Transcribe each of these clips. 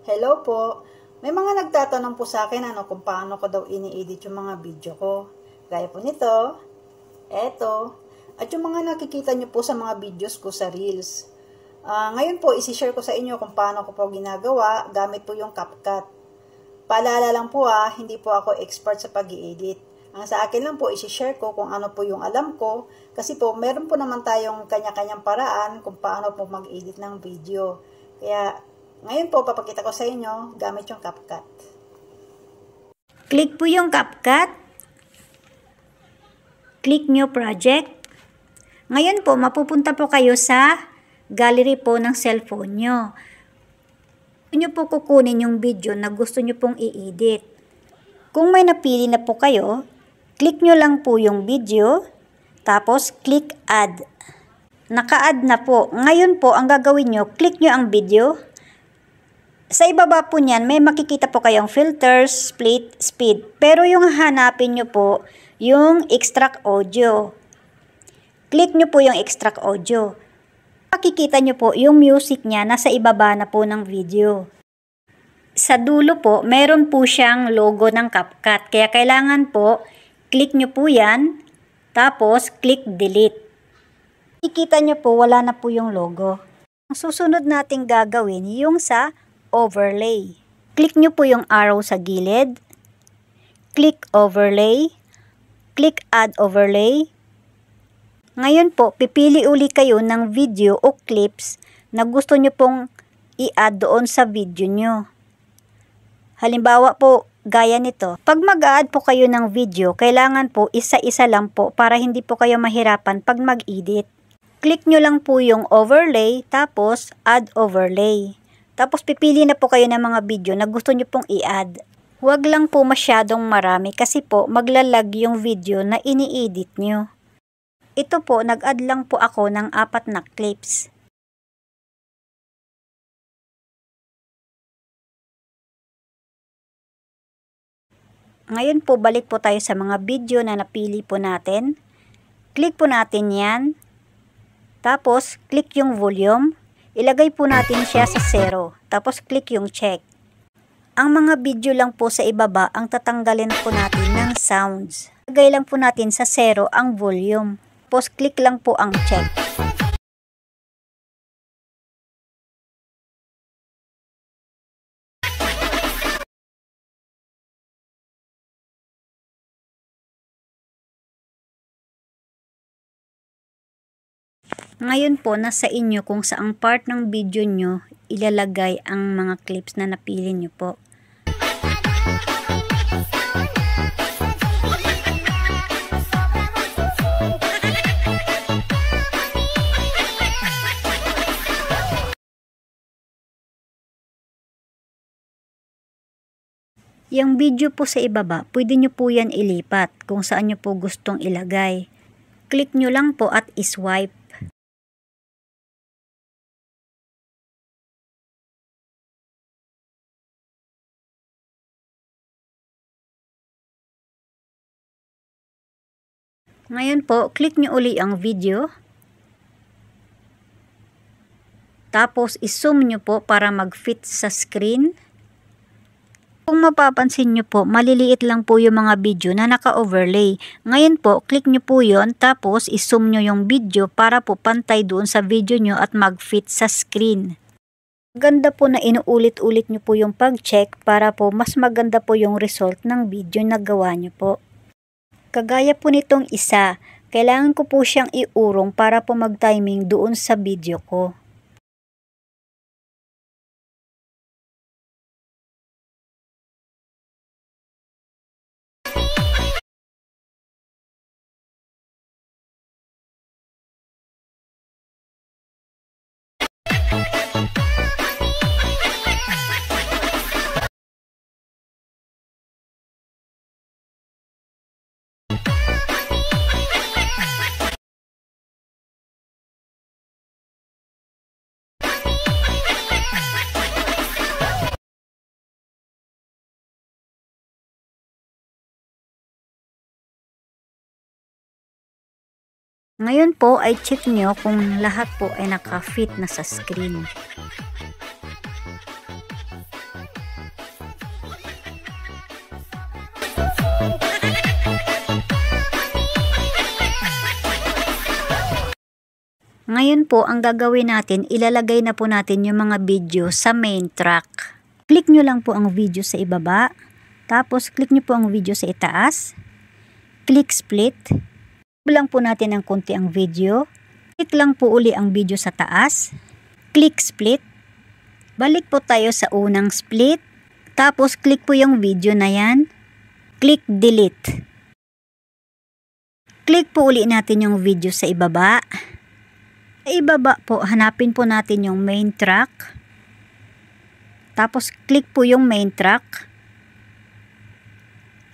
Hello po. May mga nagtatanong po sa akin kung paano ko daw ini-edit yung mga video ko. Gaya po nito, eto, at yung mga nakikita nyo po sa mga videos ko sa Reels. Ngayon po, isi-share ko sa inyo kung paano ko po ginagawa gamit po yung CapCut. Paalala lang po hindi po ako expert sa pag-i-edit. Ang sa akin lang po, isi-share ko kung ano po yung alam ko. Kasi po, meron po naman tayong kanya-kanyang paraan kung paano po mag-edit ng video. Kaya, ngayon po, papakita ko sa inyo gamit yung CapCut. Click po yung CapCut. Click New Project. Ngayon po, mapupunta po kayo sa gallery po ng cellphone nyo. Gusto nyo po kukunin yung video na gusto nyo pong i-edit. Kung may napili na po kayo, click nyo lang po yung video, tapos click Add. Naka-add na po. Ngayon po, ang gagawin nyo, click nyo ang video. Sa ibaba po niyan, may makikita po kayong filters, split, speed. Pero yung hanapin nyo po, yung extract audio. Click nyo po yung extract audio. Makikita nyo po yung music niya nasa ibaba na po ng video. Sa dulo po, meron po siyang logo ng CapCut. Kaya kailangan po, click nyo po yan, tapos click delete. Makikita nyo po, wala na po yung logo. Ang susunod nating gagawin, yung sa overlay. Click nyo po yung arrow sa gilid. Click overlay. Click add overlay. Ngayon po, pipili uli kayo ng video o clips na gusto nyo pong i-add doon sa video nyo. Halimbawa po, gaya nito. Pag mag-add po kayo ng video, kailangan po isa-isa lang po para hindi po kayo mahirapan pag mag-edit. Click nyo lang po yung overlay, tapos add overlay. Tapos pipili na po kayo ng mga video na gusto nyo pong i-add. Huwag lang po masyadong marami kasi po maglalag yung video na ini-edit nyo. Ito po, nag-add lang po ako ng 4 na clips. Ngayon po, balik po tayo sa mga video na napili po natin. Click po natin yan. Tapos, click yung volume. Ilagay po natin siya sa 0. Tapos, click yung check. Ang mga video lang po sa ibaba, ang tatanggalin po natin ng sounds. Ilagay lang po natin sa 0 ang volume. Tapos, click lang po ang check. Ngayon po, nasa inyo kung saang part ng video nyo ilalagay ang mga clips na napili nyo po. Yung video po sa ibaba, pwede nyo po yan ilipat kung saan nyo po gustong ilagay. Click nyo lang po at iswipe. Ngayon po, click nyo uli ang video. Tapos, i-zoom nyo po para mag-fit sa screen. Kung mapapansin nyo po, maliliit lang po yung mga video na naka-overlay. Ngayon po, click nyo po yon, tapos i-zoom nyo yung video para po pantay doon sa video nyo at mag-fit sa screen. Maganda po na inuulit-ulit nyo po yung pag-check para po mas maganda po yung result ng video na gawa nyo po. Kagaya po nitong isa, kailangan ko po siyang iurong para po mag-timing doon sa video ko. Ngayon po ay check nyo kung lahat po ay naka-fit na sa screen. Ngayon po, ang gagawin natin, ilalagay na po natin yung mga video sa main track. Click nyo lang po ang video sa ibaba. Tapos, click nyo po ang video sa itaas. Click split. Lang po natin ng konti ang video. Click lang po uli ang video sa taas. Click split. Balik po tayo sa unang split. Tapos, click po yung video na yan. Click delete. Click po uli natin yung video sa ibaba. Sa ibaba po, hanapin po natin yung main track. Tapos, click po yung main track.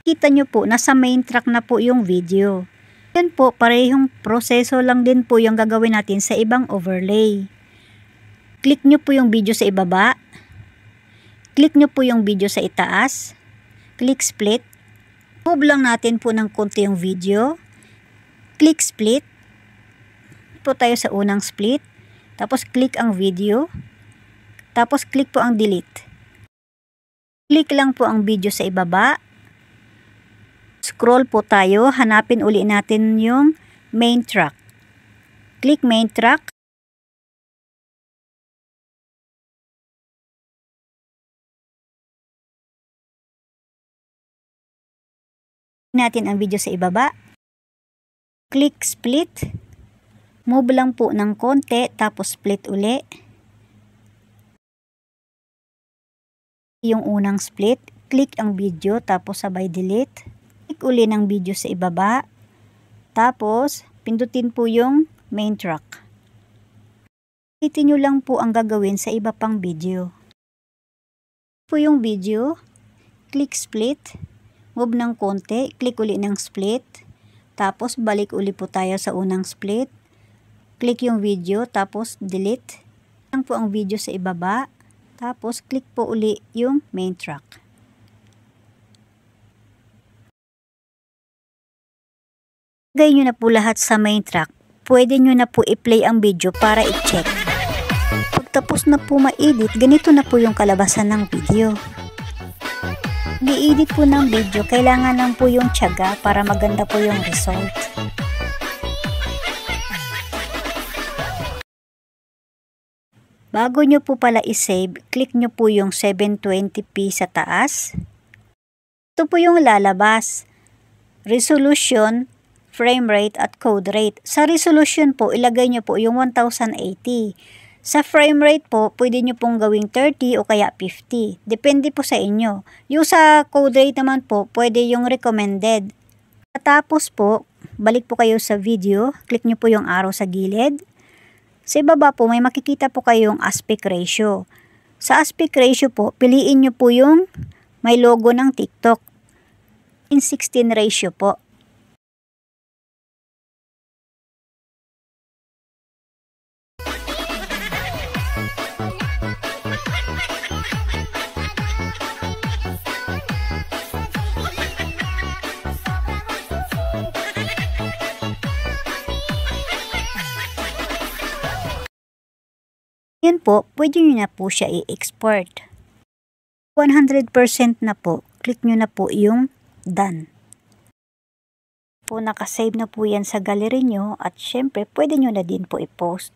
Kita nyo po, nasa main track na po yung video. Yan po, parehong proseso lang din po yung gagawin natin sa ibang overlay. Click nyo po yung video sa ibaba. Click nyo po yung video sa itaas. Click split. Move lang natin po ng konti yung video. Click split. Po tayo sa unang split. Tapos click ang video. Tapos click po ang delete. Click lang po ang video sa ibaba. Scroll po tayo. Hanapin uli natin yung main track. Click main track. Natin ang video sa ibaba. Click split. Move lang po ng konti, tapos split uli. Yung unang split, click ang video, tapos sabay delete. Click uli ng video sa ibaba. Tapos, pindutin po yung main track. Ulitin nyo lang po ang gagawin sa iba pang video. Po yung video, click split. Move ng konti, click uli ng split. Tapos, balik uli po tayo sa unang split. Click yung video, tapos delete. Lang po ang video sa ibaba. Tapos, click po uli yung main track. Lagay nyo na po lahat sa main track. Pwede nyo na po i-play ang video para i-check. Pagtapos na po ma-edit, ganito na po yung kalabasan ng video. Gi-edit po ng video, kailangan lang po yung tiyaga para maganda po yung result. Bago nyo po pala i-save, click nyo po yung 720p sa taas. Ito po yung lalabas. Resolution, frame rate at code rate. Sa resolution po, ilagay nyo po yung 1080. Sa frame rate po, pwede nyo pong gawing 30 o kaya 50. Depende po sa inyo. Yung sa code rate naman po, pwede yung recommended. Tapos po, balik po kayo sa video. Click nyo po yung arrow sa gilid. Sa ibaba po, may makikita po kayong aspect ratio. Sa aspect ratio po, piliin nyo po yung may logo ng TikTok. 16 ratio po. Yan po, pwede nyo na po siya i-export. 100% na po, click nyo na po yung done. Po nakasave na po yan sa gallery nyo at syempre pwede nyo na din po i-post.